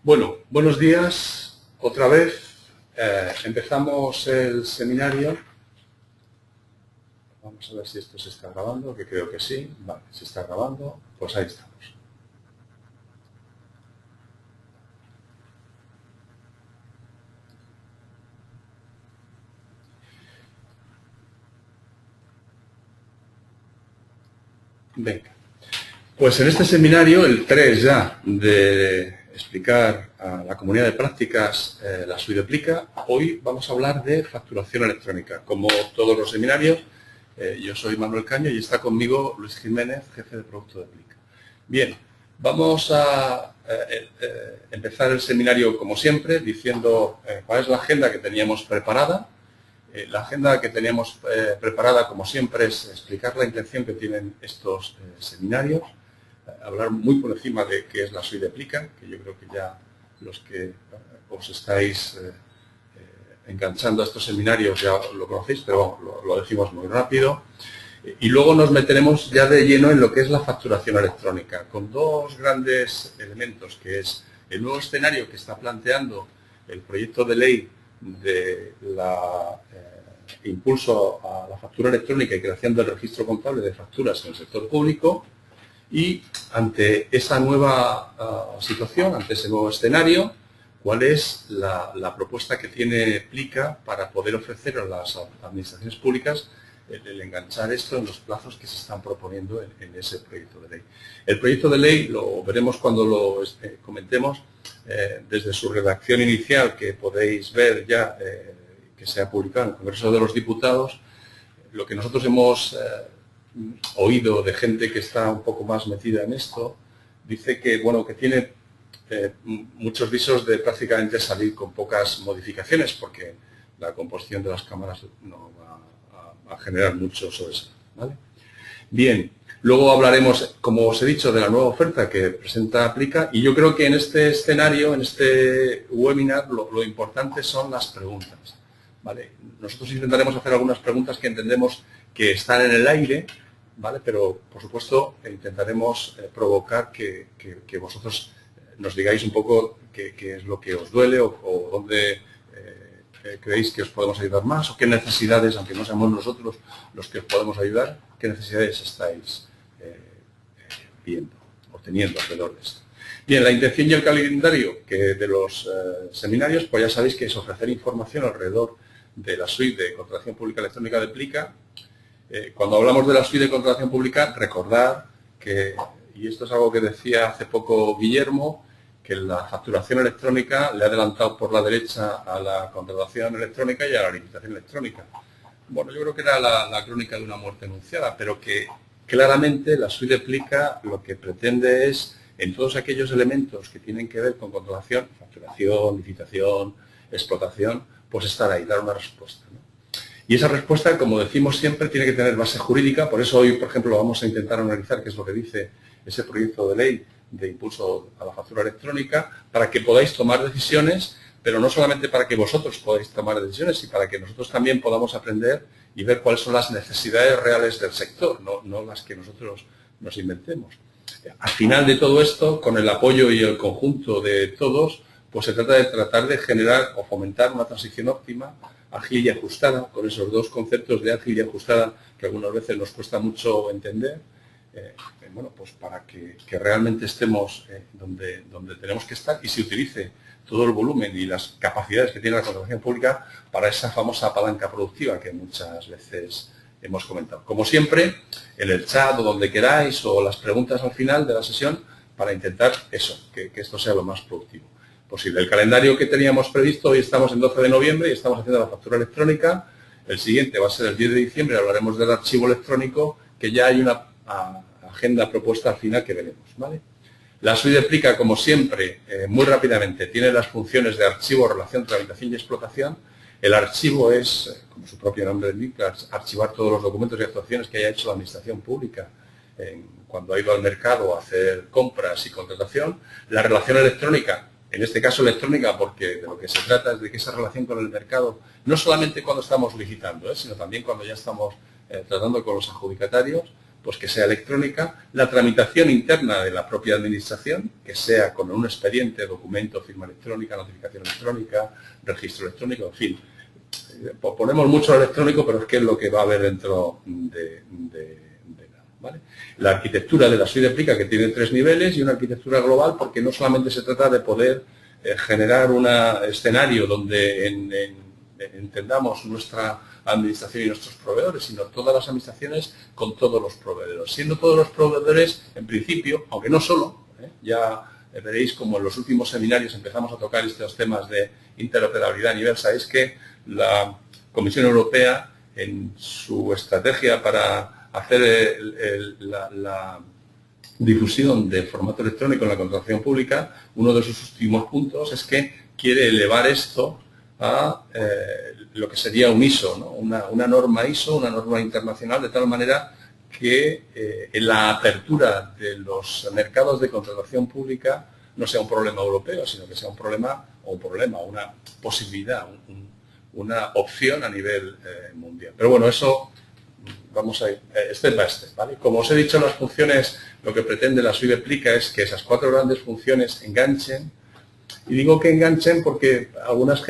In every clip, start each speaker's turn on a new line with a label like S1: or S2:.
S1: Bueno, buenos días. Otra vez empezamos el seminario. Vamos a ver si esto se está grabando, que creo que sí. Vale, se está grabando. Pues ahí estamos. Venga. Pues en este seminario, el 3 ya, de explicar a la comunidad de prácticas la suite de Plica, hoy vamos a hablar de facturación electrónica. Como todos los seminarios, yo soy Manuel Caño y está conmigo Luis Jiménez, jefe de producto de Plica. Bien, vamos a empezar el seminario como siempre, diciendo cuál es la agenda que teníamos preparada. La agenda que teníamos preparada, como siempre, es explicar la intención que tienen estos seminarios, hablar muy por encima de qué es la suite de Plica, que yo creo que ya los que os estáis enganchando a estos seminarios ya lo conocéis, pero bueno, lo decimos muy rápido. Y luego nos meteremos ya de lleno en lo que es la facturación electrónica, con dos grandes elementos, que es el nuevo escenario que está planteando el proyecto de ley de la impulso a la factura electrónica y creación del registro contable de facturas en el sector público. Y ante esa nueva situación, ante ese nuevo escenario, ¿cuál es la propuesta que tiene Plica para poder ofrecer a las administraciones públicas el enganchar esto en los plazos que se están proponiendo en ese proyecto de ley? El proyecto de ley, lo veremos cuando lo comentemos, desde su redacción inicial, que podéis ver ya, que se ha publicado en el Congreso de los Diputados, lo que nosotros hemos oído de gente que está un poco más metida en esto, dice que, bueno, que tiene muchos visos de prácticamente salir con pocas modificaciones, porque la composición de las cámaras no va a generar mucho sobre eso, ¿vale? Bien, luego hablaremos, como os he dicho, de la nueva oferta que presenta Plica, y yo creo que en este escenario, en este webinar, lo importante son las preguntas, ¿vale? Nosotros intentaremos hacer algunas preguntas que entendemos que están en el aire, ¿vale? Pero, por supuesto, intentaremos provocar que vosotros nos digáis un poco qué es lo que os duele o dónde creéis que os podemos ayudar más, o qué necesidades, aunque no seamos nosotros los que os podemos ayudar, qué necesidades estáis viendo o teniendo alrededor de esto. Bien, la intención y el calendario de los seminarios, pues ya sabéis que es ofrecer información alrededor de la suite de contratación pública electrónica de Plica. Cuando hablamos de la suite de contratación pública, recordar que, y esto es algo que decía hace poco Guillermo, que la facturación electrónica le ha adelantado por la derecha a la contratación electrónica y a la licitación electrónica. Bueno, yo creo que era la crónica de una muerte anunciada, pero que claramente la suite de Plica lo que pretende es, en todos aquellos elementos que tienen que ver con contratación, facturación, licitación, explotación, pues estar ahí, dar una respuesta, ¿no? Y esa respuesta, como decimos siempre, tiene que tener base jurídica. Por eso hoy, por ejemplo, vamos a intentar analizar qué es lo que dice ese proyecto de ley de impulso a la factura electrónica, para que podáis tomar decisiones, pero no solamente para que vosotros podáis tomar decisiones, sino para que nosotros también podamos aprender y ver cuáles son las necesidades reales del sector, no las que nosotros nos inventemos. Al final de todo esto, con el apoyo y el conjunto de todos, pues se trata de tratar de generar o fomentar una transición óptima, ágil y ajustada, con esos dos conceptos de ágil y ajustada que algunas veces nos cuesta mucho entender, bueno, pues para que realmente estemos donde tenemos que estar y se utilice todo el volumen y las capacidades que tiene la contratación pública para esa famosa palanca productiva que muchas veces hemos comentado. Como siempre, en el chat o donde queráis, o las preguntas al final de la sesión, para intentar eso, que esto sea lo más productivo posible. El calendario que teníamos previsto, hoy estamos en 12 de noviembre y estamos haciendo la factura electrónica. El siguiente va a ser el 10 de diciembre, hablaremos del archivo electrónico, que ya hay una agenda propuesta al final que veremos, ¿vale? La suite de Plica, como siempre, muy rápidamente, tiene las funciones de archivo, relación, tramitación y explotación. El archivo es, como su propio nombre indica, archivar todos los documentos y actuaciones que haya hecho la administración pública cuando ha ido al mercado a hacer compras y contratación. La relación electrónica, en este caso electrónica, porque de lo que se trata es de que esa relación con el mercado, no solamente cuando estamos licitando, sino también cuando ya estamos tratando con los adjudicatarios, pues que sea electrónica, la tramitación interna de la propia administración, que sea con un expediente, documento, firma electrónica, notificación electrónica, registro electrónico, en fin. Ponemos mucho electrónico, pero es que es lo que va a haber dentro de ¿vale? La arquitectura de la suite Aplica, que tiene 3 niveles, y una arquitectura global, porque no solamente se trata de poder generar un escenario donde entendamos nuestra administración y nuestros proveedores, sino todas las administraciones con todos los proveedores. Siendo todos los proveedores, en principio, aunque no solo, ya veréis como en los últimos seminarios empezamos a tocar estos temas de interoperabilidad a nivel, sabéis que la Comisión Europea, en su estrategia para hacer la difusión de formato electrónico en la contratación pública, uno de sus últimos puntos es que quiere elevar esto a lo que sería un ISO, ¿no? Una norma ISO, una norma internacional, de tal manera que en la apertura de los mercados de contratación pública no sea un problema europeo, sino que sea un problema, una posibilidad, una opción a nivel mundial. Pero bueno, eso vamos a ir step by step, ¿vale? Como os he dicho, las funciones, lo que pretende la suite Aplica es que esas 4 grandes funciones enganchen. Y digo que enganchen porque algunas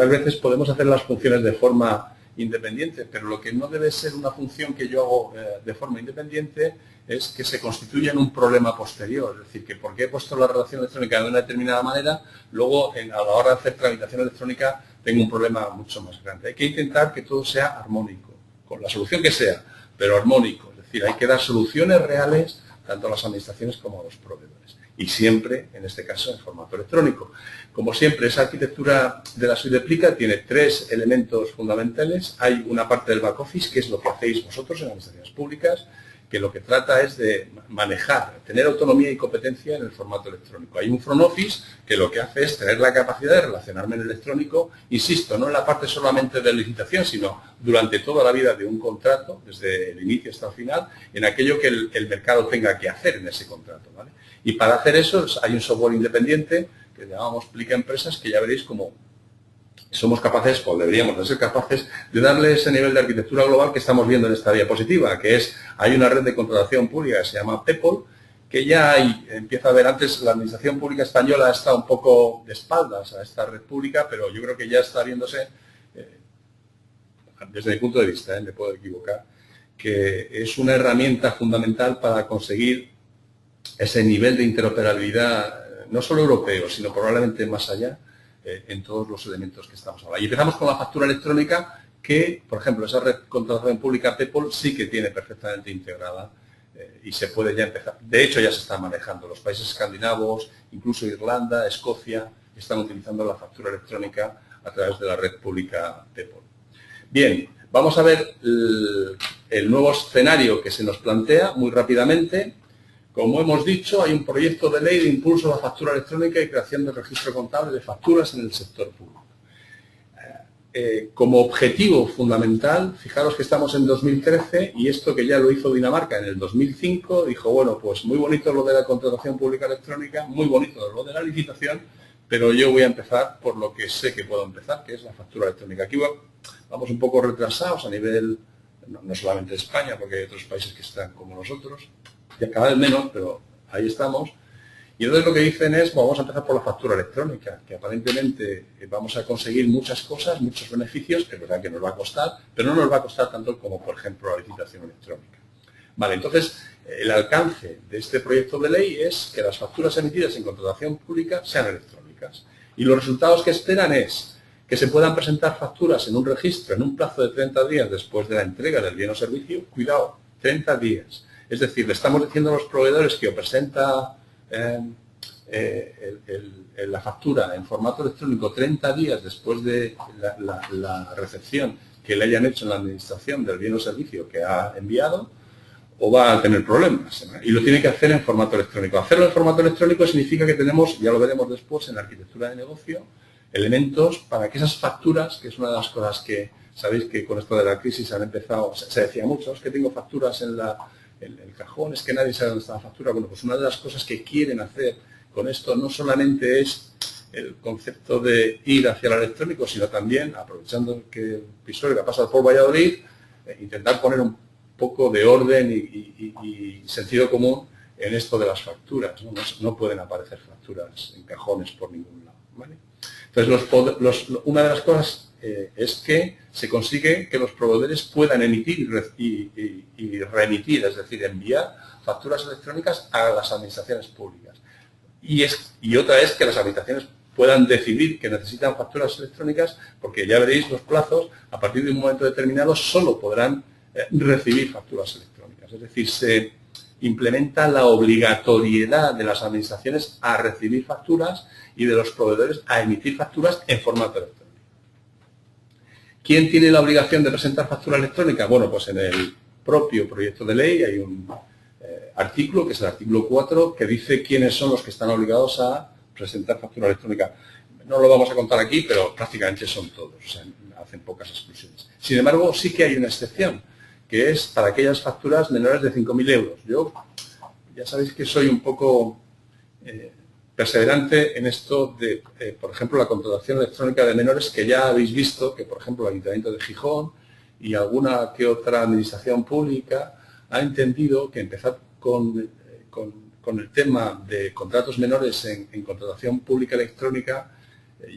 S1: veces podemos hacer las funciones de forma independiente, pero lo que no debe ser una función que yo hago de forma independiente es que se constituya en un problema posterior. Es decir, que porque he puesto la relación electrónica de una determinada manera, luego a la hora de hacer tramitación electrónica tengo un problema mucho más grande. Hay que intentar que todo sea armónico, con la solución que sea, pero armónico. Es decir, hay que dar soluciones reales tanto a las administraciones como a los proveedores. Y siempre, en este caso, en formato electrónico. Como siempre, esa arquitectura de la suite Aplica tiene 3 elementos fundamentales. Hay una parte del back office, que es lo que hacéis vosotros en administraciones públicas, que lo que trata es de manejar, tener autonomía y competencia en el formato electrónico. Hay un front office que lo que hace es tener la capacidad de relacionarme en el electrónico, insisto, no en la parte solamente de licitación, sino durante toda la vida de un contrato, desde el inicio hasta el final, en aquello que el mercado tenga que hacer en ese contrato, ¿vale? Y para hacer eso hay un software independiente que llamamos Plica Empresas, que ya veréis cómo somos capaces, o deberíamos de ser capaces, de darle ese nivel de arquitectura global que estamos viendo en esta diapositiva, que es, hay una red de contratación pública que se llama PEPOL, que ya empieza a ver, antes la administración pública española está un poco de espaldas a esta red pública, pero yo creo que ya está viéndose, desde mi punto de vista, me puedo equivocar, que es una herramienta fundamental para conseguir ese nivel de interoperabilidad, no solo europeo, sino probablemente más allá, en todos los elementos que estamos hablando. Y empezamos con la factura electrónica, que, por ejemplo, esa red de contratación pública PEPOL sí que tiene perfectamente integrada y se puede ya empezar. De hecho, ya se está manejando. Los países escandinavos, incluso Irlanda, Escocia, están utilizando la factura electrónica a través de la red pública PEPOL. Bien, vamos a ver el nuevo escenario que se nos plantea muy rápidamente. Como hemos dicho, hay un proyecto de ley de impulso a la factura electrónica y creación del registro contable de facturas en el sector público. Como objetivo fundamental, fijaros que estamos en 2013 y esto que ya lo hizo Dinamarca en el 2005, dijo, bueno, pues muy bonito lo de la contratación pública electrónica, muy bonito lo de la licitación, pero yo voy a empezar por lo que sé que puedo empezar, que es la factura electrónica. Aquí vamos un poco retrasados a nivel, no solamente de España, porque hay otros países que están como nosotros, ya cada vez menos, pero ahí estamos. Y entonces lo que dicen es, bueno, vamos a empezar por la factura electrónica, que aparentemente vamos a conseguir muchas cosas, muchos beneficios, que es verdad que nos va a costar, pero no nos va a costar tanto como, por ejemplo, la licitación electrónica. Vale, entonces, el alcance de este proyecto de ley es que las facturas emitidas en contratación pública sean electrónicas. Y los resultados que esperan es que se puedan presentar facturas en un registro en un plazo de 30 días después de la entrega del bien o servicio. Cuidado, 30 días. Es decir, le estamos diciendo a los proveedores que o presenta la factura en formato electrónico 30 días después de la recepción que le hayan hecho en la administración del bien o servicio que ha enviado, o va a tener problemas, ¿no? Y lo tiene que hacer en formato electrónico. Hacerlo en formato electrónico significa que tenemos, ya lo veremos después en la arquitectura de negocio, elementos para que esas facturas, que es una de las cosas que sabéis que con esto de la crisis han empezado, se decía mucho, es que tengo facturas en el cajón, es que nadie sabe dónde está la factura. Bueno, pues una de las cosas que quieren hacer con esto no solamente es el concepto de ir hacia el electrónico, sino también, aprovechando que el episodio que ha pasado por Valladolid, intentar poner poco de orden y sentido común en esto de las facturas. No pueden aparecer facturas en cajones por ningún lado, ¿vale? Entonces, una de las cosas es que se consigue que los proveedores puedan emitir y remitir, es decir, enviar facturas electrónicas a las administraciones públicas. Y otra es que las administraciones puedan decidir que necesitan facturas electrónicas, porque ya veréis los plazos, a partir de un momento determinado solo podrán recibir facturas electrónicas. Es decir, se implementa la obligatoriedad de las administraciones a recibir facturas y de los proveedores a emitir facturas en formato electrónico. ¿Quién tiene la obligación de presentar factura electrónica? Bueno, pues en el propio proyecto de ley hay un artículo, que es el artículo 4, que dice quiénes son los que están obligados a presentar factura electrónica. No lo vamos a contar aquí, pero prácticamente son todos, o sea, hacen pocas exclusiones. Sin embargo, sí que hay una excepción, que es para aquellas facturas menores de 5.000 euros. Yo, ya sabéis que soy un poco perseverante en esto de, por ejemplo, la contratación electrónica de menores, que ya habéis visto que, por ejemplo, el Ayuntamiento de Gijón y alguna que otra administración pública ha entendido que empezar con el tema de contratos menores en contratación pública electrónica,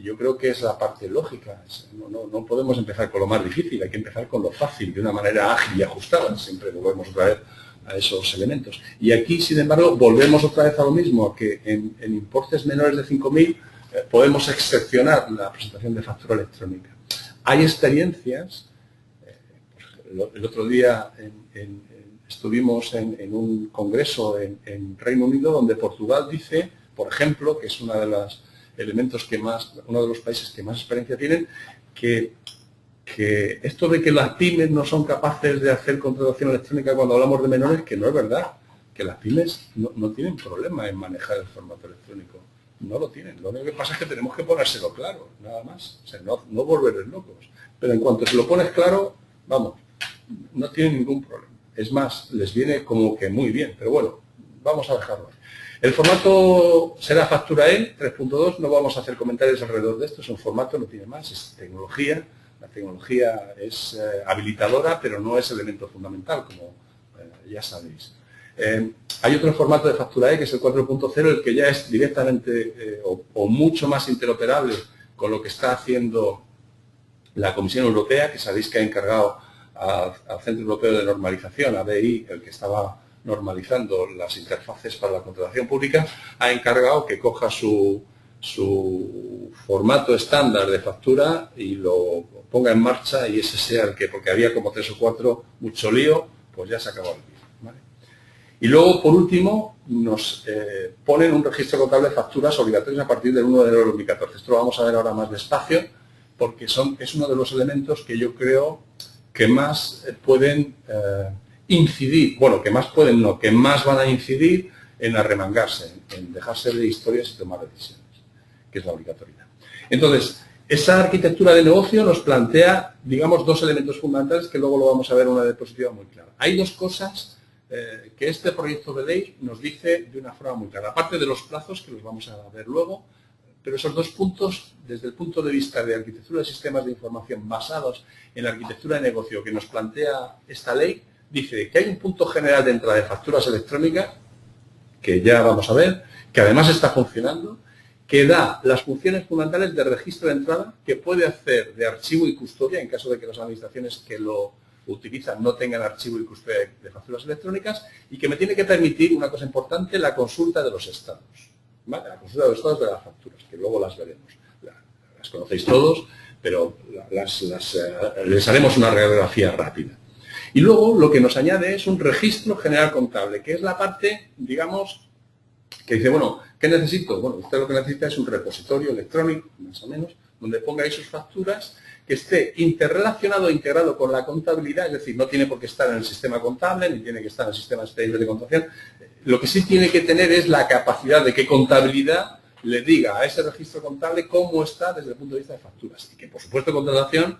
S1: yo creo que es la parte lógica. No podemos empezar con lo más difícil, hay que empezar con lo fácil, de una manera ágil y ajustada. Siempre volvemos otra vez a esos elementos. Y aquí, sin embargo, volvemos otra vez a lo mismo, a que en importes menores de 5.000 podemos excepcionar la presentación de factura electrónica. Hay experiencias, el otro día estuvimos en un congreso en Reino Unido, donde Portugal dice, por ejemplo, que es uno de los elementos uno de los países que más experiencia tienen, que esto de que las pymes no son capaces de hacer contratación electrónica cuando hablamos de menores, que no es verdad, que las pymes no tienen problema en manejar el formato electrónico, no lo tienen. Lo único que pasa es que tenemos que ponérselo claro, nada más, o sea, no volverles locos. Pero en cuanto se lo pones claro, vamos, no tienen ningún problema. Es más, les viene como que muy bien, pero bueno, vamos a dejarlo. El formato será factura E 3.2, no vamos a hacer comentarios alrededor de esto, es un formato, no tiene más, es tecnología. La tecnología es habilitadora, pero no es elemento fundamental, como ya sabéis. Hay otro formato de factura E, que es el 4.0, el que ya es directamente o mucho más interoperable con lo que está haciendo la Comisión Europea, que sabéis que ha encargado al Centro Europeo de Normalización, ADI, el que estaba normalizando las interfaces para la contratación pública, ha encargado que coja su formato estándar de factura y lo ponga en marcha, y ese sea el que, porque había como 3 o 4, mucho lío, pues ya se acabó el lío, ¿vale? Y luego, por último, nos ponen un registro contable de facturas obligatorias a partir del 1 de enero de 2014. Esto lo vamos a ver ahora más despacio, porque es uno de los elementos que yo creo que más pueden incidir, bueno, que más pueden no, que más van a incidir en arremangarse, en dejarse de historias y tomar decisiones, que es la obligatoriedad. Entonces, esa arquitectura de negocio nos plantea, digamos, dos elementos fundamentales que luego lo vamos a ver en una diapositiva muy clara. Hay dos cosas que este proyecto de ley nos dice de una forma muy clara, aparte de los plazos, que los vamos a ver luego, pero esos dos puntos, desde el punto de vista de arquitectura de sistemas de información basados en la arquitectura de negocio que nos plantea esta ley, dice que hay un punto general de entrada de facturas electrónicas, que ya vamos a ver, que además está funcionando, que da las funciones fundamentales de registro de entrada, que puede hacer de archivo y custodia, en caso de que las administraciones que lo utilizan no tengan archivo y custodia de facturas electrónicas, y que me tiene que permitir, una cosa importante, la consulta de los estados. ¿Vale? La consulta de los estados de las facturas, que luego las veremos. Las conocéis todos, pero les haremos una radiografía rápida. Y luego lo que nos añade es un registro general contable, que es la parte, digamos, que dice, bueno, ¿qué necesito? Bueno, usted lo que necesita es un repositorio electrónico, más o menos, donde ponga ahí sus facturas, que esté interrelacionado e integrado con la contabilidad, es decir, no tiene por qué estar en el sistema contable, ni tiene que estar en el sistema expediente de contratación. Lo que sí tiene que tener es la capacidad de que contabilidad le diga a ese registro contable cómo está desde el punto de vista de facturas. Y que, por supuesto, contratación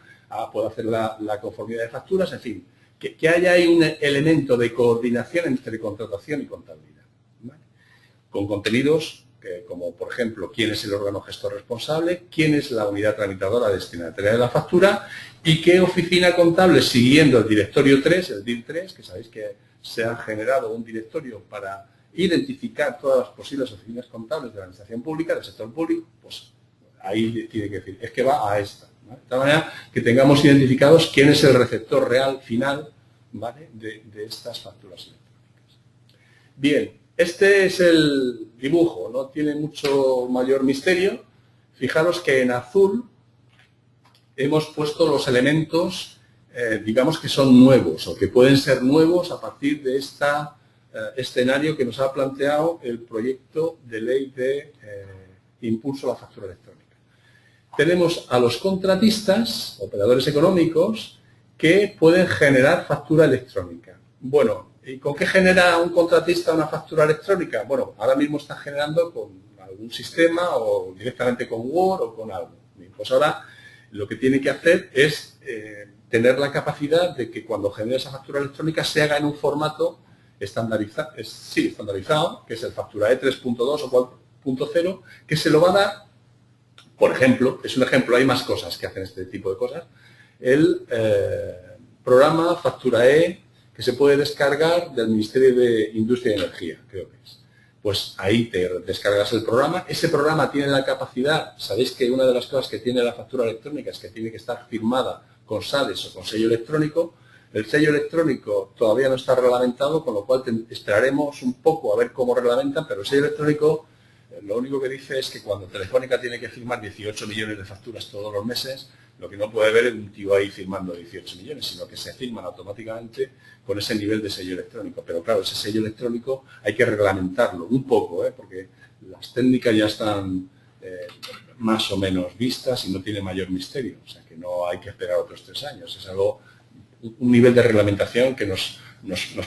S1: puede hacer la conformidad de facturas, en fin, que haya ahí un elemento de coordinación entre contratación y contabilidad, ¿vale? Con contenidos como por ejemplo quién es el órgano gestor responsable, quién es la unidad tramitadora destinataria de la factura y qué oficina contable, siguiendo el directorio 3, el DIR 3, que sabéis que se ha generado un directorio para identificar todas las posibles oficinas contables de la administración pública, del sector público, pues ahí tiene que decir, es que va a esta, ¿vale? De tal manera que tengamos identificados quién es el receptor real final, ¿vale?, de estas facturas electrónicas. Bien, este es el dibujo, no tiene mucho mayor misterio. Fijaros que en azul hemos puesto los elementos, digamos que son nuevos o que pueden ser nuevos a partir de este escenario que nos ha planteado el proyecto de ley de impulso a la factura electrónica. Tenemos a los contratistas, operadores económicos, que pueden generar factura electrónica. Bueno, ¿y con qué genera un contratista una factura electrónica? Bueno, ahora mismo está generando con algún sistema o directamente con Word o con algo. Bien, pues ahora lo que tiene que hacer es tener la capacidad de que cuando genere esa factura electrónica se haga en un formato estandarizado, que es el Facturae 3.2 o 4.0, que se lo va a dar, por ejemplo, es un ejemplo, hay más cosas que hacen este tipo de cosas, el programa Facturae que se puede descargar del Ministerio de Industria y Energía, creo que es. Pues ahí te descargas el programa. Ese programa tiene la capacidad, sabéis que una de las cosas que tiene la factura electrónica es que tiene que estar firmada con SADES o con sello electrónico. El sello electrónico todavía no está reglamentado, con lo cual esperaremos un poco a ver cómo reglamentan, pero el sello electrónico lo único que dice es que cuando Telefónica tiene que firmar 18 millones de facturas todos los meses, lo que no puede ver es un tío ahí firmando 18 millones, sino que se firman automáticamente con ese nivel de sello electrónico. Pero claro, ese sello electrónico hay que reglamentarlo un poco, porque las técnicas ya están más o menos vistas y no tiene mayor misterio. O sea que no hay que esperar otros 3 años. Es algo, un nivel de reglamentación que nos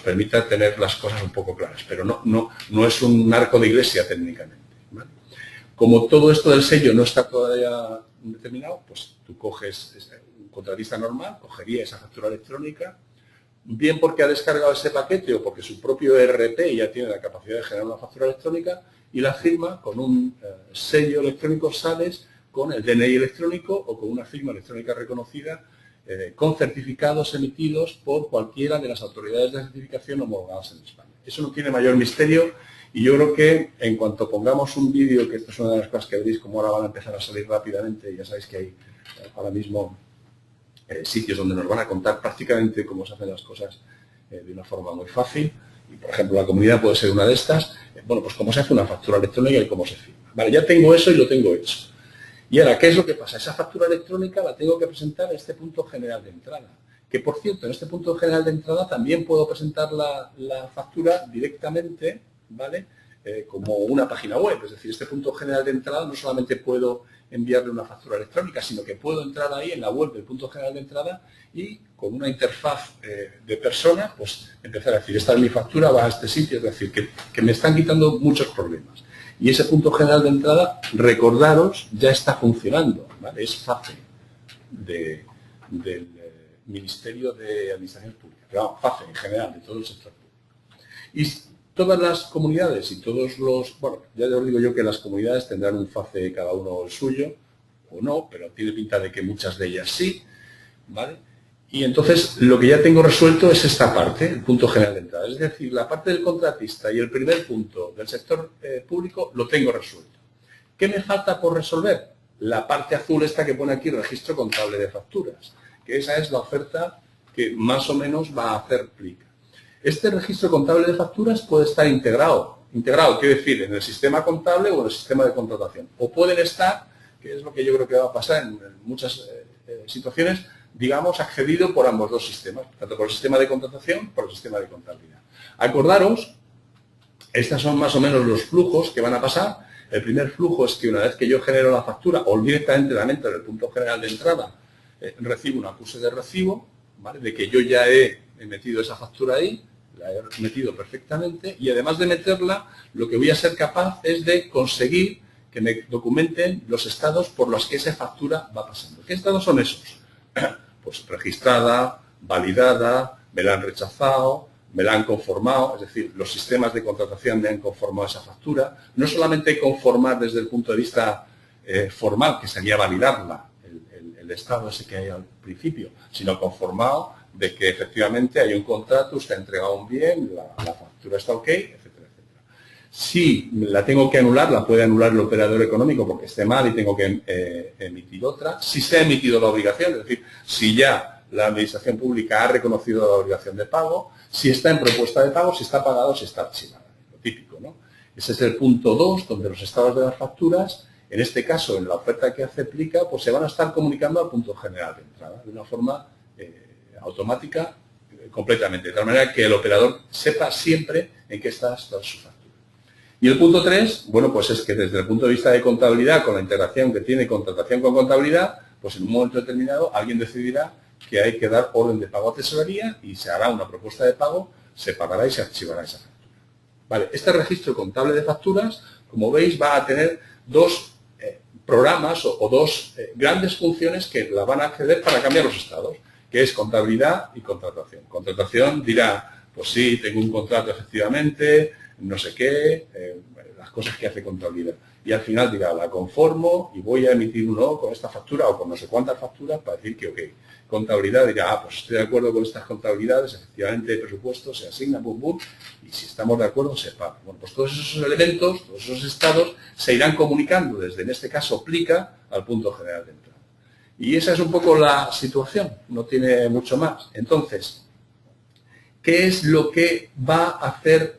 S1: permita tener las cosas un poco claras. Pero no es un arco de iglesia técnicamente, ¿vale? Como todo esto del sello no está todavía determinado, pues tú coges un contratista normal, cogería esa factura electrónica, bien porque ha descargado ese paquete o porque su propio ERP ya tiene la capacidad de generar una factura electrónica y la firma con un sello electrónico SADES, con el DNI electrónico o con una firma electrónica reconocida con certificados emitidos por cualquiera de las autoridades de certificación homologadas en España. Eso no tiene mayor misterio. Y yo creo que en cuanto pongamos un vídeo, que esto es una de las cosas que veréis como ahora van a empezar a salir rápidamente, ya sabéis que hay ahora mismo sitios donde nos van a contar prácticamente cómo se hacen las cosas de una forma muy fácil. Y, por ejemplo, la comunidad puede ser una de estas. Bueno, pues cómo se hace una factura electrónica y cómo se firma. Vale, ya tengo eso y lo tengo hecho. Y ahora, ¿qué es lo que pasa? Esa factura electrónica la tengo que presentar en este punto general de entrada. Que, por cierto, en este punto general de entrada también puedo presentar la factura directamente, ¿vale? Como una página web. Es decir, este punto general de entrada no solamente puedo enviarle una factura electrónica, sino que puedo entrar ahí en la web del punto general de entrada y con una interfaz de persona, pues empezar a decir, esta es mi factura, va a este sitio. Es decir, que me están quitando muchos problemas. Y ese punto general de entrada, recordaros, ya está funcionando, ¿vale? Es FACE del Ministerio de Administraciones Públicas, pero FACE en general, de todo el sector público. Y todas las comunidades y todos los... Bueno, ya os digo yo que las comunidades tendrán un FACE cada uno el suyo, o no, pero tiene pinta de que muchas de ellas sí, ¿vale? Y entonces lo que ya tengo resuelto es esta parte, el punto general de entrada. Es decir, la parte del contratista y el primer punto del sector público lo tengo resuelto. ¿Qué me falta por resolver? La parte azul esta que pone aquí, registro contable de facturas, que esa es la oferta que más o menos va a hacer Plica. Este registro contable de facturas puede estar integrado, quiero decir, en el sistema contable o en el sistema de contratación. O pueden estar, que es lo que yo creo que va a pasar en muchas situaciones, digamos, accedido por ambos dos sistemas, tanto por el sistema de contratación como por el sistema de contabilidad. Acordaros, estos son más o menos los flujos que van a pasar. El primer flujo es que una vez que yo genero la factura o directamente la meto en el punto general de entrada, recibo un acuse de recibo, ¿vale? De que yo ya he metido esa factura ahí, la he metido perfectamente y además de meterla, lo que voy a ser capaz es de conseguir que me documenten los estados por los que esa factura va pasando. ¿Qué estados son esos? Pues registrada, validada, me la han rechazado, me la han conformado, es decir, los sistemas de contratación me han conformado esa factura. No solamente conformar desde el punto de vista formal, que sería validarla, el estado ese que hay al principio, sino conformado de que efectivamente hay un contrato, usted ha entregado un bien, la factura está ok, etcétera, etcétera. Si la tengo que anular, la puede anular el operador económico porque esté mal y tengo que emitir otra. Si se ha emitido la obligación, es decir, si ya la Administración Pública ha reconocido la obligación de pago, si está en propuesta de pago, si está pagado, si está archivada. Lo típico, ¿no? Ese es el punto 2, donde los estados de las facturas, en este caso, en la oferta que hace Plica, pues se van a estar comunicando al punto general de entrada, de una forma automática completamente, de tal manera que el operador sepa siempre en qué está toda su factura. Y el punto 3, bueno, pues es que desde el punto de vista de contabilidad, con la integración que tiene contratación con contabilidad, pues en un momento determinado alguien decidirá que hay que dar orden de pago a tesorería y se hará una propuesta de pago, se pagará y se archivará esa factura. Vale, este registro contable de facturas, como veis, va a tener dos programas o dos grandes funciones que la van a acceder para cambiar los estados, que es contabilidad y contratación. Contratación dirá, pues sí, tengo un contrato efectivamente, no sé qué, las cosas que hace contabilidad. Y al final dirá, la conformo y voy a emitir uno con esta factura o con no sé cuántas facturas para decir que ok. Contabilidad dirá, pues estoy de acuerdo con estas contabilidades, efectivamente el presupuesto se asigna, pum, pum, y si estamos de acuerdo se paga. Bueno, pues todos esos elementos, todos esos estados, se irán comunicando desde, en este caso, Plica al punto general de entrada. Y esa es un poco la situación, no tiene mucho más. Entonces, ¿qué es lo que va a hacer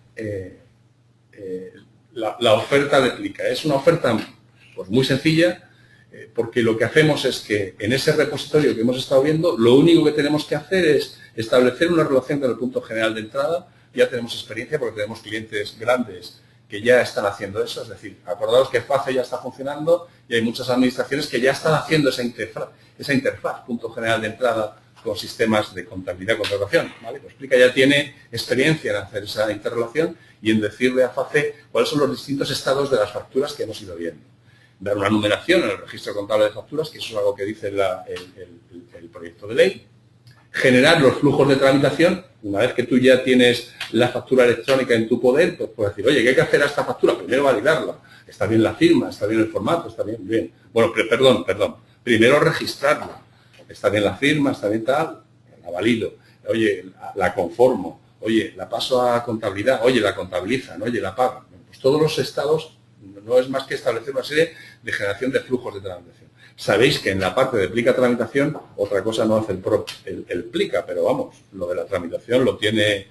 S1: la oferta de Plica? Es una oferta pues, muy sencilla, porque lo que hacemos es que en ese repositorio que hemos estado viendo, lo único que tenemos que hacer es establecer una relación con el punto general de entrada. Ya tenemos experiencia porque tenemos clientes grandes que ya están haciendo eso, es decir, acordaos que FACE ya está funcionando y hay muchas administraciones que ya están haciendo esa interfaz, punto general de entrada con sistemas de contabilidad y contratación, ¿vale? Pues Plica ya tiene experiencia en hacer esa interrelación y en decirle a FACE cuáles son los distintos estados de las facturas que hemos ido viendo. Dar una numeración en el registro contable de facturas, que eso es algo que dice el proyecto de ley. Generar los flujos de tramitación. Una vez que tú ya tienes la factura electrónica en tu poder, pues puedes decir, oye, ¿qué hay que hacer a esta factura? Primero validarla. Está bien la firma, está bien el formato, está bien, bien. Bueno, perdón. Primero registrarla. Está bien la firma, está bien tal, la valido. Oye, la conformo. Oye, la paso a contabilidad. Oye, la contabilizan. Oye, la pagan. Bueno, pues todos los estados no es más que establecer una serie de generación de flujos de tramitación. Sabéis que en la parte de Plica tramitación, otra cosa no hace el Plica, pero vamos, lo de la tramitación lo tiene,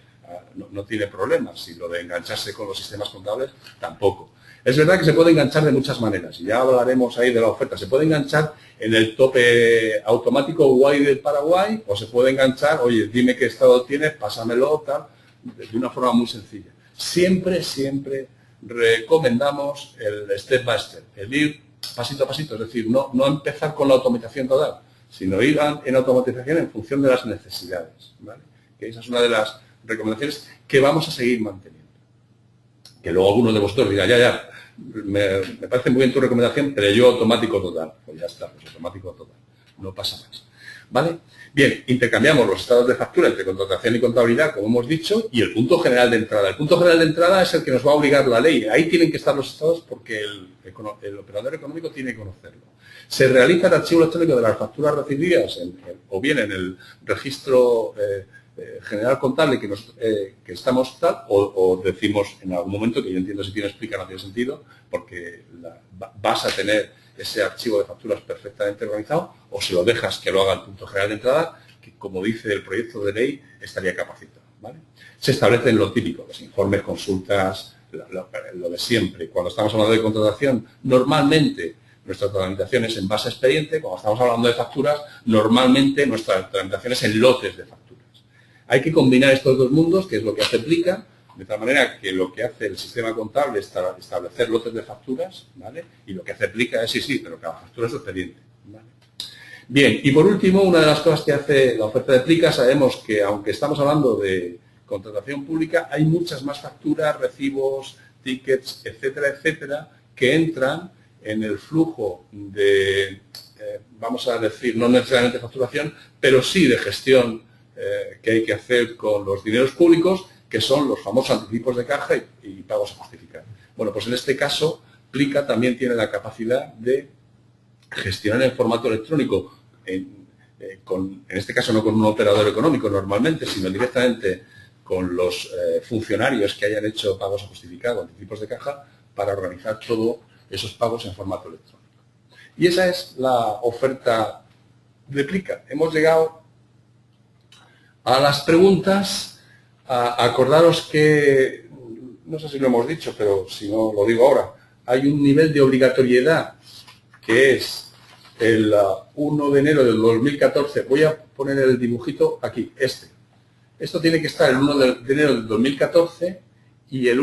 S1: no tiene problemas, y lo de engancharse con los sistemas contables tampoco. Es verdad que se puede enganchar de muchas maneras, y ya hablaremos ahí de la oferta. Se puede enganchar en el tope automático Uruguay del Paraguay, o se puede enganchar, oye, dime qué estado tienes, pásamelo, tal, de una forma muy sencilla. Siempre recomendamos el step by step, el ir pasito a pasito, es decir, no empezar con la automatización total, sino ir en automatización en función de las necesidades, ¿vale? Que esa es una de las recomendaciones que vamos a seguir manteniendo. Que luego alguno de vosotros dirá, ya, me parece muy bien tu recomendación, pero yo automático total. Pues ya está, pues automático total, no pasa más, ¿vale? Bien, intercambiamos los estados de factura entre contratación y contabilidad, como hemos dicho, y el punto general de entrada. El punto general de entrada es el que nos va a obligar la ley. Ahí tienen que estar los estados porque el operador económico tiene que conocerlo. Se realiza el archivo electrónico de las facturas recibidas o bien en el registro general contable que estamos tal, o decimos en algún momento, que yo entiendo si tiene explica no tiene sentido, porque vas a tener ese archivo de facturas perfectamente organizado, o se lo dejas que lo haga el punto general de entrada, que como dice el proyecto de ley, estaría capacitado, ¿vale? Se establecen lo típico, los informes, consultas, lo de siempre. Cuando estamos hablando de contratación, normalmente nuestra tramitación es en base a expediente. Cuando estamos hablando de facturas, normalmente nuestra tramitación es en lotes de facturas. Hay que combinar estos dos mundos, que es lo que hace Plica, de tal manera que lo que hace el sistema contable es establecer lotes de facturas, ¿vale? Y lo que hace Plica es, sí, pero cada factura es expediente, ¿vale? Bien, y por último, una de las cosas que hace la oferta de Plica, sabemos que aunque estamos hablando de contratación pública, hay muchas más facturas, recibos, tickets, etcétera, que entran en el flujo de, vamos a decir, no necesariamente facturación, pero sí de gestión que hay que hacer con los dineros públicos, que son los famosos anticipos de caja y pagos a justificar. Bueno, pues en este caso, Plica también tiene la capacidad de gestionar en formato electrónico, en este caso no con un operador económico normalmente, sino directamente con los funcionarios que hayan hecho pagos a justificar o anticipos de caja, para organizar todos esos pagos en formato electrónico. Y esa es la oferta de Plica. Hemos llegado a las preguntas. Acordaros que, no sé si lo hemos dicho, pero si no lo digo ahora, hay un nivel de obligatoriedad que es el 1 de enero del 2014. Voy a poner el dibujito aquí, Esto tiene que estar el 1 de enero del 2014 y el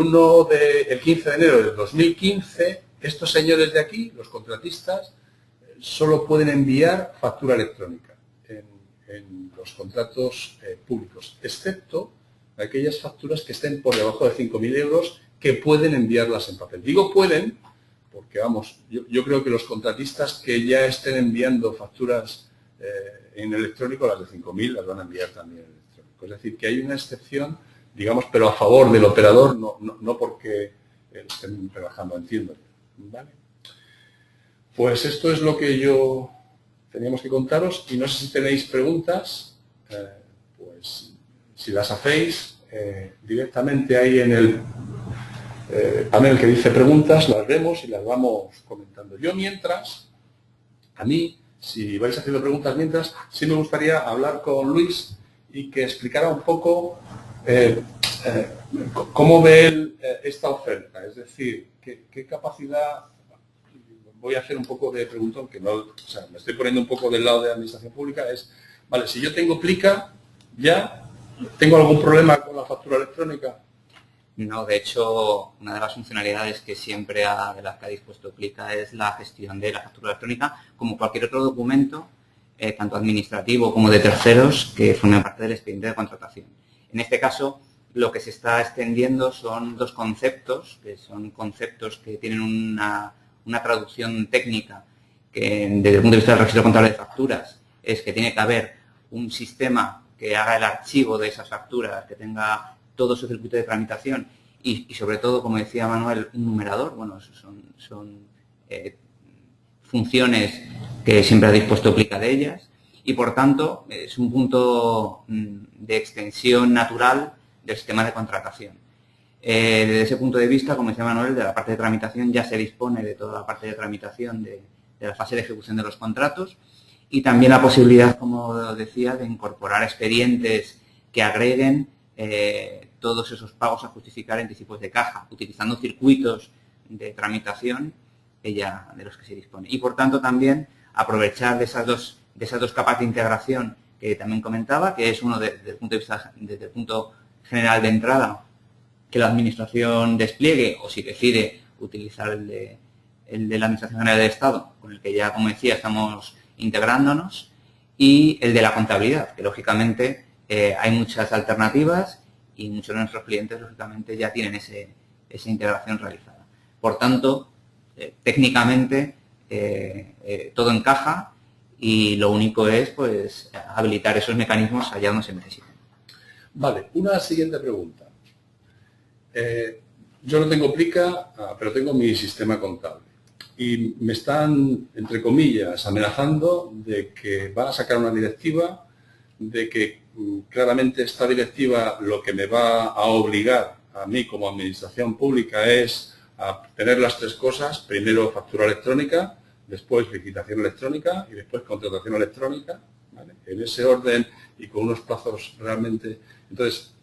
S1: 15 de enero del 2015, estos señores de aquí, los contratistas, solo pueden enviar factura electrónica en los contratos públicos, excepto aquellas facturas que estén por debajo de 5.000 euros, que pueden enviarlas en papel. Digo pueden, porque vamos, yo creo que los contratistas que ya estén enviando facturas en electrónico, las de 5.000 las van a enviar también en electrónico. Es decir, que hay una excepción, digamos, pero a favor del operador, no porque estén rebajando, entiendo. ¿Vale? Pues esto es lo que yo teníamos que contaros, y no sé si tenéis preguntas, pues si las hacéis directamente ahí en el panel que dice preguntas, las vemos y las vamos comentando. Yo mientras, a mí, si vais haciendo preguntas mientras, sí me gustaría hablar con Luis y que explicara un poco cómo ve él esta oferta, es decir, qué capacidad. Voy a hacer un poco de preguntón, que no, o sea, me estoy poniendo un poco del lado de la administración pública, vale, si yo tengo Plica, ¿ya tengo algún problema con la factura electrónica?
S2: No, de hecho, una de las funcionalidades que siempre de las que ha dispuesto Plica es la gestión de la factura electrónica, como cualquier otro documento, tanto administrativo como de terceros, que formen parte del expediente de contratación. En este caso, lo que se está extendiendo son dos conceptos, que son conceptos que tienen una traducción técnica, que desde el punto de vista del registro contable de facturas es que tiene que haber un sistema que haga el archivo de esas facturas, que tenga todo su circuito de tramitación y sobre todo, como decía Manuel, un numerador. Bueno, son funciones que siempre ha dispuesto Plica de ellas, y por tanto es un punto de extensión natural del sistema de contratación. Desde ese punto de vista, como decía Manuel, de la parte de tramitación ya se dispone de toda la parte de tramitación de la fase de ejecución de los contratos, y también la posibilidad, como decía, de incorporar expedientes que agreguen todos esos pagos a justificar en anticipos de caja, utilizando circuitos de tramitación de los que se dispone. Y por tanto también aprovechar de esas dos capas de integración que también comentaba, que es uno desde el punto general de entrada, que la Administración despliegue, o si decide utilizar el de la Administración General del Estado, con el que ya, como decía, estamos integrándonos, y el de la contabilidad, que lógicamente hay muchas alternativas y muchos de nuestros clientes, lógicamente, ya tienen esa integración realizada. Por tanto, técnicamente todo encaja, y lo único es pues habilitar esos mecanismos allá donde se necesiten.
S1: Vale, una siguiente pregunta. Yo no tengo Plica, pero tengo mi sistema contable. Y me están, entre comillas, amenazando de que van a sacar una directiva, de que claramente esta directiva lo que me va a obligar a mí como administración pública es a tener las tres cosas: primero factura electrónica, después licitación electrónica y después contratación electrónica, ¿vale? En ese orden y con unos plazos realmente. Entonces,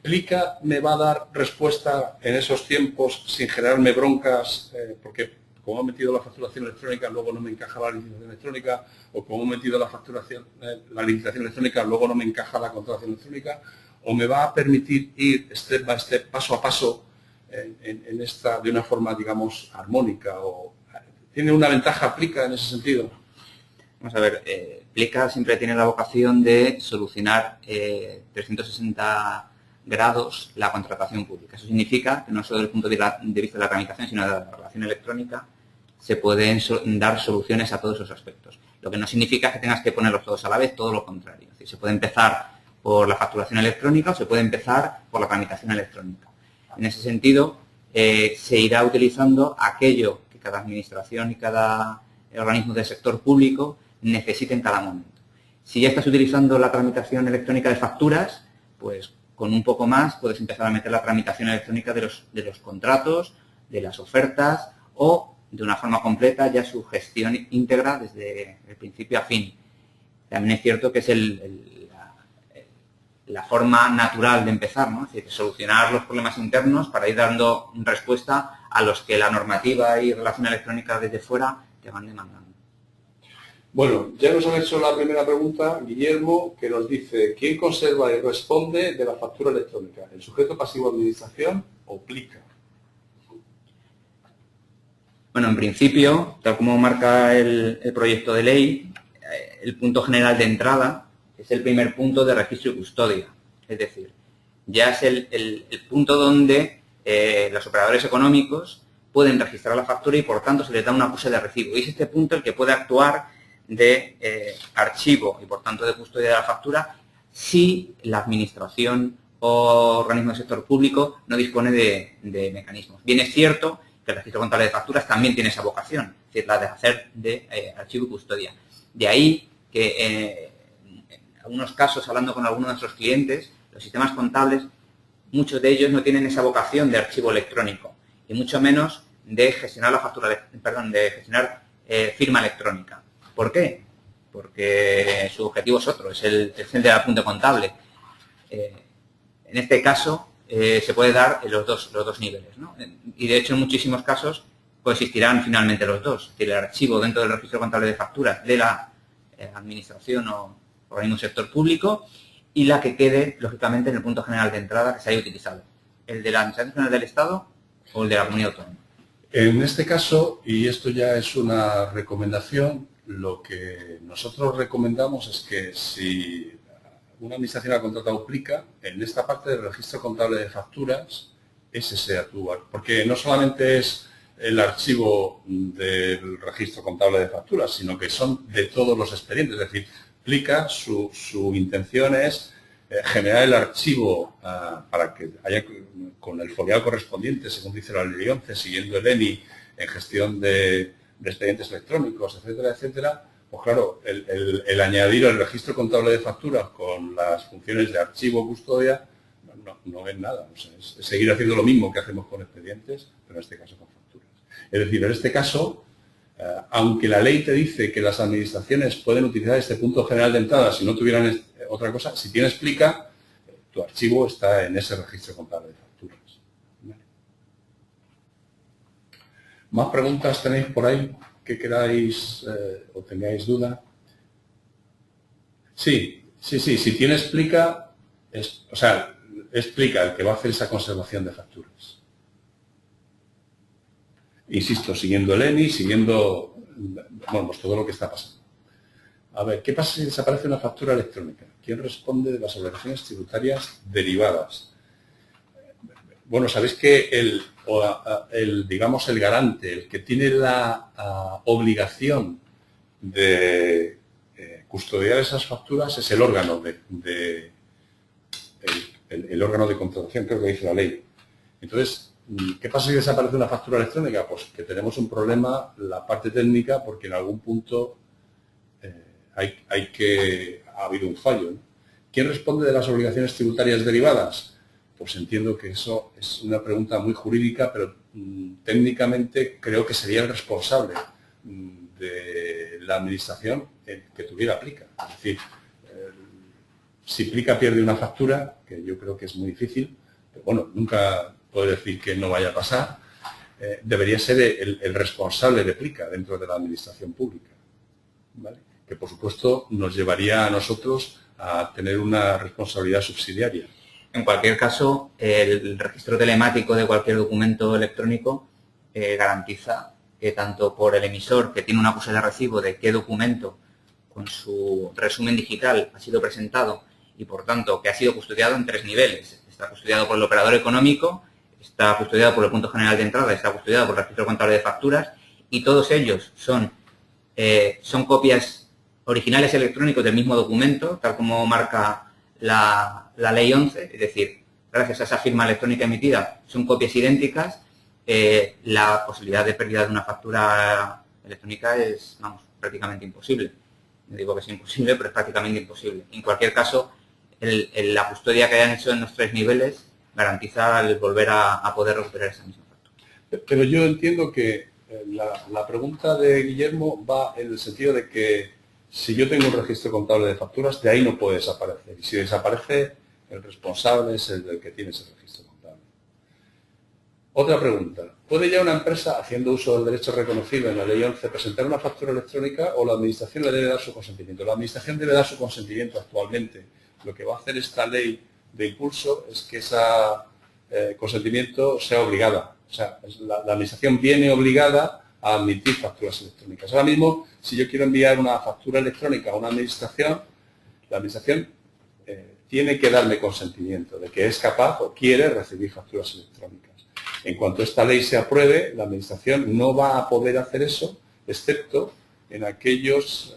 S1: ¿Plica me va a dar respuesta en esos tiempos sin generarme broncas? Porque como he metido la facturación electrónica, luego no me encaja la licitación electrónica, o como he metido la licitación electrónica, luego no me encaja la contratación electrónica, o me va a permitir ir step by step, paso a paso, en esta, de una forma, digamos, armónica. ¿Tiene una ventaja Plica en ese sentido?
S2: Vamos a ver, Plica siempre tiene la vocación de solucionar 360 grados la contratación pública. Eso significa que no solo desde el punto de vista de la tramitación, sino de la relación electrónica, se pueden dar soluciones a todos esos aspectos. Lo que no significa que tengas que ponerlos todos a la vez, todo lo contrario. Es decir, se puede empezar por la facturación electrónica o se puede empezar por la tramitación electrónica. En ese sentido, se irá utilizando aquello que cada administración y cada organismo del sector público necesite en cada momento. Si ya estás utilizando la tramitación electrónica de facturas, pues con un poco más puedes empezar a meter la tramitación electrónica de los contratos, de las ofertas o de una forma completa ya su gestión íntegra desde el principio a fin. También es cierto que es la forma natural de empezar, ¿no? Es decir, solucionar los problemas internos para ir dando respuesta a los que la normativa y relación electrónica desde fuera te van demandando.
S1: Bueno, ya nos han hecho la primera pregunta, Guillermo, que nos dice, ¿quién conserva y responde de la factura electrónica? ¿El sujeto pasivo de administración o Plica?
S2: Bueno, en principio, tal como marca el proyecto de ley, el punto general de entrada es el primer punto de registro y custodia. Es decir, ya es el punto donde los operadores económicos pueden registrar la factura y, por tanto, se les da un acuse de recibo. Y es este punto el que puede actuar de archivo y, por tanto, de custodia de la factura si la administración o organismo del sector público no dispone de mecanismos. Bien es cierto que el registro contable de facturas también tiene esa vocación, es decir, la de hacer de archivo y custodia. De ahí que en algunos casos, hablando con algunos de nuestros clientes, los sistemas contables, muchos de ellos no tienen esa vocación de archivo electrónico y mucho menos de gestionar la factura, perdón, de gestionar firma electrónica. ¿Por qué? Porque su objetivo es otro, es el de apunte contable. En este caso se puede dar en los dos niveles, ¿no? Y de hecho en muchísimos casos coexistirán finalmente los dos, es decir, el archivo dentro del registro contable de facturas de la administración o organismo sector público y la que quede, lógicamente, en el punto general de entrada que se haya utilizado, el de la Administración General del Estado o el de la Comunidad Autónoma.
S1: En este caso, y esto ya es una recomendación, lo que nosotros recomendamos es que si una administración ha contratado Plica, en esta parte del registro contable de facturas, ese sea tu, porque no solamente es el archivo del registro contable de facturas, sino que son de todos los expedientes. Es decir, Plica, su intención es generar el archivo para que haya con el foliado correspondiente, según dice la Ley 11, siguiendo el ENI en gestión de expedientes electrónicos, etcétera, etcétera. Pues claro, el añadir el registro contable de facturas con las funciones de archivo, custodia, no es nada. O sea, es seguir haciendo lo mismo que hacemos con expedientes, pero en este caso con facturas. Es decir, en este caso, aunque la ley te dice que las administraciones pueden utilizar este punto general de entrada si no tuvieran otra cosa, si tienes Plica, tu archivo está en ese registro contable de facturas. ¿Vale? ¿Más preguntas tenéis por ahí que queráis o tengáis duda? Sí, si tienes Plica, es Plica el que va a hacer esa conservación de facturas. Insisto, siguiendo el ENI, siguiendo, bueno, pues todo lo que está pasando. A ver, ¿qué pasa si desaparece una factura electrónica? ¿Quién responde de las obligaciones tributarias derivadas? Bueno, sabéis que digamos, el garante, el que tiene la obligación de custodiar esas facturas es el órgano el órgano de contratación, creo que dice la ley. Entonces, ¿qué pasa si desaparece una factura electrónica? Pues que tenemos un problema, la parte técnica, porque en algún punto ha habido un fallo, ¿no? ¿Quién responde de las obligaciones tributarias derivadas? Pues entiendo que eso es una pregunta muy jurídica, pero técnicamente creo que sería el responsable de la administración que tuviera Plica. Es decir, si Plica pierde una factura, que yo creo que es muy difícil, pero bueno, nunca puedo decir que no vaya a pasar, debería ser el responsable de Plica dentro de la administración pública, ¿vale? Que por supuesto nos llevaría a nosotros a tener una responsabilidad subsidiaria.
S2: En cualquier caso, el registro telemático de cualquier documento electrónico garantiza que tanto por el emisor, que tiene un acuse de recibo de qué documento con su resumen digital ha sido presentado y, por tanto, que ha sido custodiado en 3 niveles. Está custodiado por el operador económico, está custodiado por el punto general de entrada, está custodiado por el registro contable de facturas y todos ellos son copias originales electrónicos del mismo documento, tal como marca la Ley 11, es decir, gracias a esa firma electrónica emitida, son copias idénticas, la posibilidad de pérdida de una factura electrónica es, vamos, prácticamente imposible. No digo que es imposible, pero es prácticamente imposible. En cualquier caso, la custodia que hayan hecho en los 3 niveles garantiza el volver a poder recuperar esa misma factura.
S1: Pero yo entiendo que la pregunta de Guillermo va en el sentido de que si yo tengo un registro contable de facturas, de ahí no puede desaparecer. Y si desaparece, el responsable es el del que tiene ese registro contable. Otra pregunta. ¿Puede ya una empresa, haciendo uso del derecho reconocido en la Ley 11, presentar una factura electrónica o la Administración le debe dar su consentimiento? La Administración debe dar su consentimiento actualmente. Lo que va a hacer esta ley de impulso es que ese consentimiento sea obligada. O sea, la Administración viene obligada a admitir facturas electrónicas. Ahora mismo, si yo quiero enviar una factura electrónica a una Administración, la Administración tiene que darme consentimiento de que es capaz o quiere recibir facturas electrónicas. En cuanto esta ley se apruebe, la Administración no va a poder hacer eso, excepto en aquellos...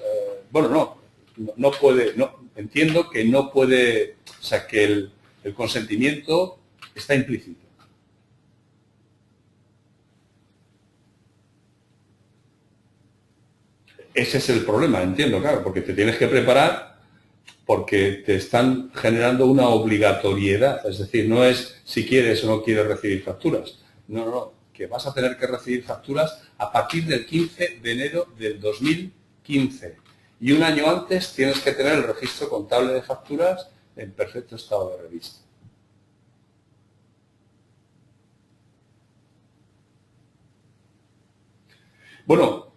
S1: no puede... entiendo que no puede... O sea, que el consentimiento está implícito. Ese es el problema, entiendo, claro, porque te tienes que preparar porque te están generando una obligatoriedad. Es decir, no es si quieres o no quieres recibir facturas. No, que vas a tener que recibir facturas a partir del 15 de enero del 2015. Y un año antes tienes que tener el registro contable de facturas en perfecto estado de revista. Bueno,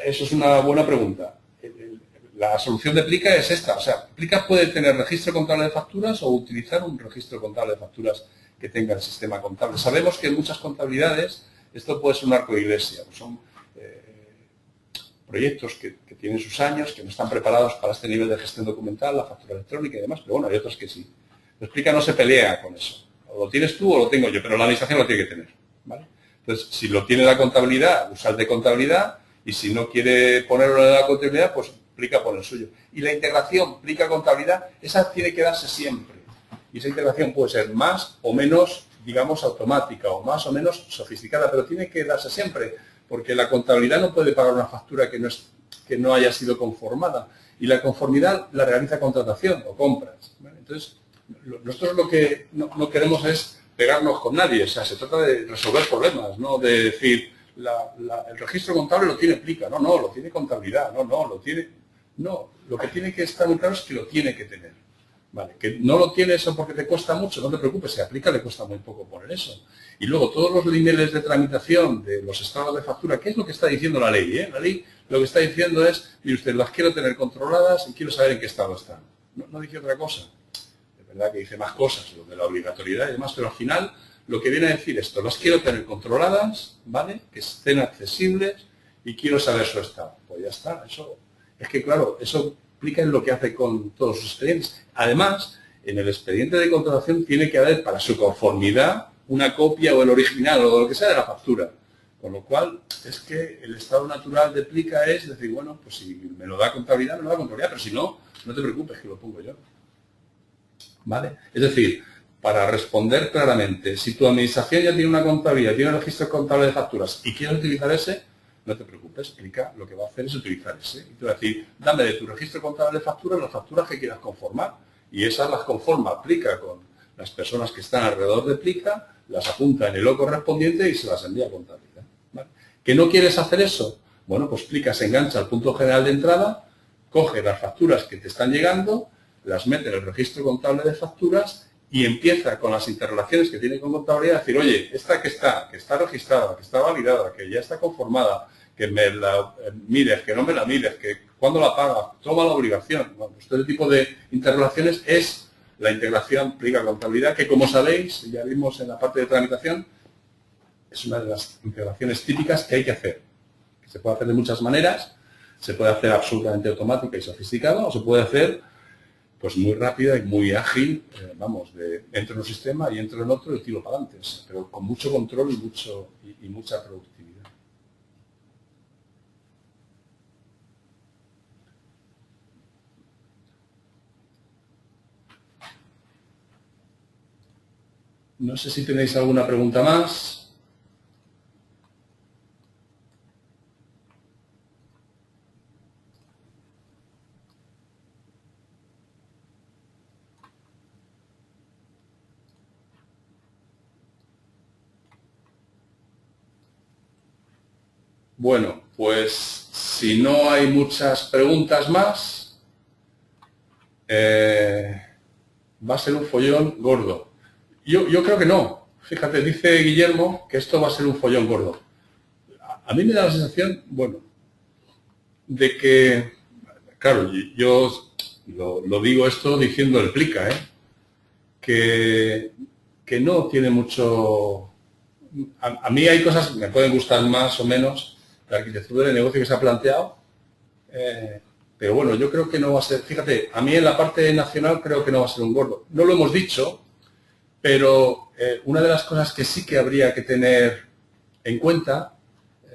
S1: eso es una buena pregunta. La solución de Plica es esta. O sea, Plica puede tener registro contable de facturas o utilizar un registro contable de facturas que tenga el sistema contable. Sabemos que en muchas contabilidades esto puede ser un arco de iglesia. Son proyectos que tienen sus años, que no están preparados para este nivel de gestión documental, la factura electrónica y demás, pero bueno, hay otros que sí. Plica no se pelea con eso. O lo tienes tú o lo tengo yo, pero la Administración lo tiene que tener, ¿vale? Entonces, si lo tiene la contabilidad, usa el de contabilidad, y si no quiere ponerlo en la contabilidad, pues Plica por el suyo. Y la integración Plica-contabilidad, esa tiene que darse siempre. Y esa integración puede ser más o menos, digamos, automática o más o menos sofisticada, pero tiene que darse siempre, porque la contabilidad no puede pagar una factura que no haya sido conformada. Y la conformidad la realiza contratación o compras, ¿vale? Entonces, nosotros lo que no queremos es pegarnos con nadie. O sea, se trata de resolver problemas, no de decir, el registro contable lo tiene Plica. No, lo tiene contabilidad. No, lo tiene... No, lo que tiene que estar muy claro es que lo tiene que tener. Vale, que no lo tiene eso porque te cuesta mucho, no te preocupes, se aplica, le cuesta muy poco poner eso. Y luego todos los niveles de tramitación de los estados de factura, ¿qué es lo que está diciendo la ley? La ley lo que está diciendo es, mire usted, las quiero tener controladas y quiero saber en qué estado están. No dice otra cosa. Es verdad que dice más cosas, lo de la obligatoriedad y demás, pero al final lo que viene a decir esto, las quiero tener controladas, ¿vale? Que estén accesibles y quiero saber su estado. Pues ya está, eso... Es que, claro, eso implica en lo que hace con todos sus expedientes. Además, en el expediente de contratación tiene que haber, para su conformidad, una copia o el original o lo que sea de la factura. Con lo cual, es que el estado natural de Plica es decir, bueno, pues si me lo da contabilidad, me lo da contabilidad, pero si no, no te preocupes, que lo pongo yo. ¿Vale? Es decir, para responder claramente, si tu administración ya tiene una contabilidad, tiene un registro contable de facturas y quieres utilizar ese, no te preocupes, Plica lo que va a hacer es utilizar ese. Y te va a decir, dame de tu registro contable de facturas las facturas que quieras conformar. Y esas las conforma Plica con las personas que están alrededor de Plica, las apunta en el hilo correspondiente y se las envía a contabilidad. ¿Vale? ¿Que no quieres hacer eso? Bueno, pues Plica se engancha al punto general de entrada, coge las facturas que te están llegando, las mete en el registro contable de facturas y empieza con las interrelaciones que tiene con contabilidad a decir, oye, esta que está registrada, que está validada, que ya está conformada, que me la mires, que no me la mires, que cuándo la paga, toma la obligación. Bueno, pues este tipo de interrelaciones es la integración Plica-contabilidad, que como sabéis, ya vimos en la parte de tramitación, es una de las integraciones típicas que hay que hacer. Que se puede hacer de muchas maneras, se puede hacer absolutamente automática y sofisticada, o se puede hacer pues muy rápida y muy ágil, entro en un sistema y entro en otro y tiro para adelante, pero con mucho control y mucha productividad. No sé si tenéis alguna pregunta más. Bueno, pues si no hay muchas preguntas más, va a ser un follón gordo. Yo creo que no. Fíjate, dice Guillermo que esto va a ser un follón gordo. A mí me da la sensación, bueno, de que, claro, yo lo digo esto diciendo el plica, que no tiene mucho... A mí hay cosas que me pueden gustar más o menos, la arquitectura de negocio que se ha planteado, pero bueno, yo creo que no va a ser... Fíjate, a mí en la parte nacional creo que no va a ser un gordo. No lo hemos dicho, pero una de las cosas que sí que habría que tener en cuenta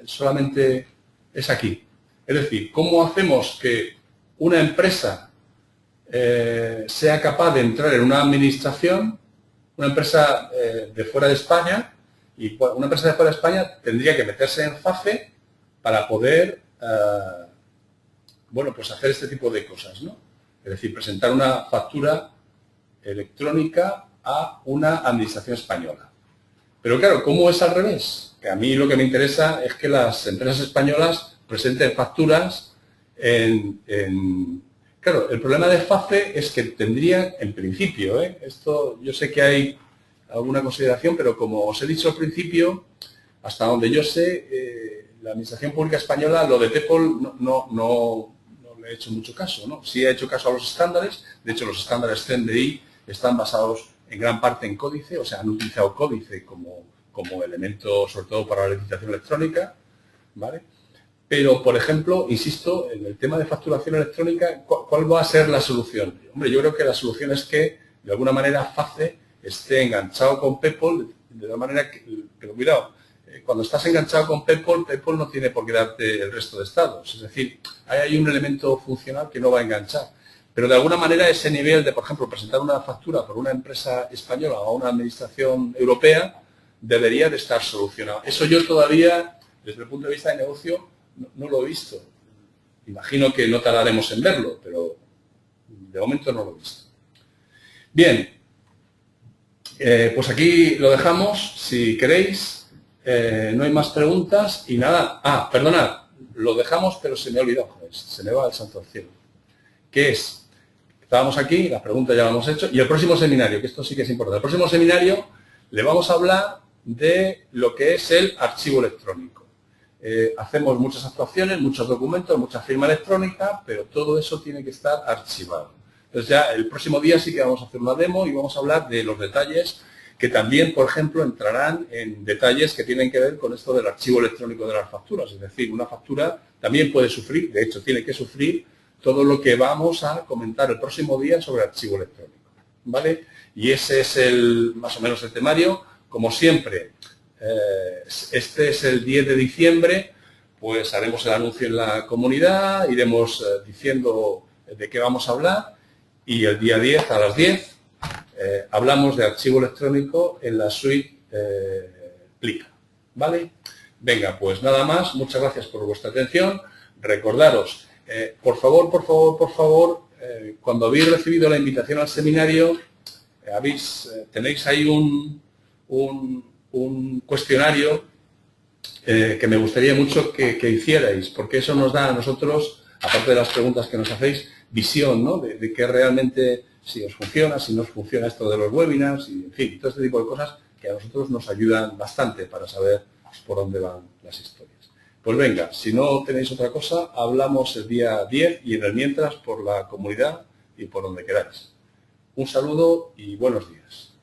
S1: solamente es aquí. Es decir, ¿cómo hacemos que una empresa sea capaz de entrar en una administración, una empresa de fuera de España, y una empresa de fuera de España tendría que meterse en FACE para poder, bueno, pues hacer este tipo de cosas, ¿no? Es decir, presentar una factura electrónica a una administración española. Pero claro, ¿cómo es al revés? Que a mí lo que me interesa es que las empresas españolas presenten facturas Claro, el problema de FACE es que tendría, en principio, esto yo sé que hay alguna consideración, pero como os he dicho al principio, hasta donde yo sé, la Administración Pública Española, lo de PEPOL no le he hecho mucho caso, ¿no? Sí ha hecho caso a los estándares, de hecho los estándares CNDI están basados en gran parte en códice, o sea, han utilizado códice como elemento, sobre todo para la licitación electrónica, ¿vale? Pero, por ejemplo, insisto, en el tema de facturación electrónica, ¿cuál va a ser la solución? Hombre, yo creo que la solución es que, de alguna manera, FACE esté enganchado con PEPOL, de la manera que, pero cuidado, cuando estás enganchado con PEPOL, PEPOL no tiene por qué darte el resto de estados. Es decir, hay un elemento funcional que no va a enganchar. Pero, de alguna manera, ese nivel de, por ejemplo, presentar una factura por una empresa española o una administración europea, debería de estar solucionado. Eso yo todavía, desde el punto de vista de negocio, no lo he visto. Imagino que no tardaremos en verlo, pero de momento no lo he visto. Bien, pues aquí lo dejamos, si queréis. No hay más preguntas y nada. Ah, perdonad, lo dejamos, pero se me ha olvidado, joder, se me va el santo al cielo. ¿Qué es? Estábamos aquí, las preguntas ya las hemos hecho, y el próximo seminario, que esto sí que es importante. El próximo seminario le vamos a hablar de lo que es el archivo electrónico. Hacemos muchas actuaciones, muchos documentos, mucha firma electrónica, pero todo eso tiene que estar archivado. Entonces ya el próximo día sí que vamos a hacer una demo y vamos a hablar de los detalles que también, por ejemplo, entrarán en detalles que tienen que ver con esto del archivo electrónico de las facturas. Es decir, una factura también puede sufrir, de hecho tiene que sufrir, todo lo que vamos a comentar el próximo día sobre archivo electrónico, ¿vale? Y ese es más o menos el temario. Como siempre, este es el 10 de diciembre, pues haremos el anuncio en la comunidad, iremos diciendo de qué vamos a hablar y el día 10 a las 10 hablamos de archivo electrónico en la suite Plica, ¿vale? Venga, pues nada más, muchas gracias por vuestra atención. Recordaros, por favor, cuando habéis recibido la invitación al seminario, tenéis ahí un cuestionario que me gustaría mucho que hicierais, porque eso nos da a nosotros, aparte de las preguntas que nos hacéis, visión, ¿no? de qué realmente, si os funciona, si no os funciona esto de los webinars, y en fin, todo este tipo de cosas que a nosotros nos ayudan bastante para saber por dónde van las historias. Pues venga, si no tenéis otra cosa, hablamos el día 10 y en el mientras por la comunidad y por donde queráis. Un saludo y buenos días.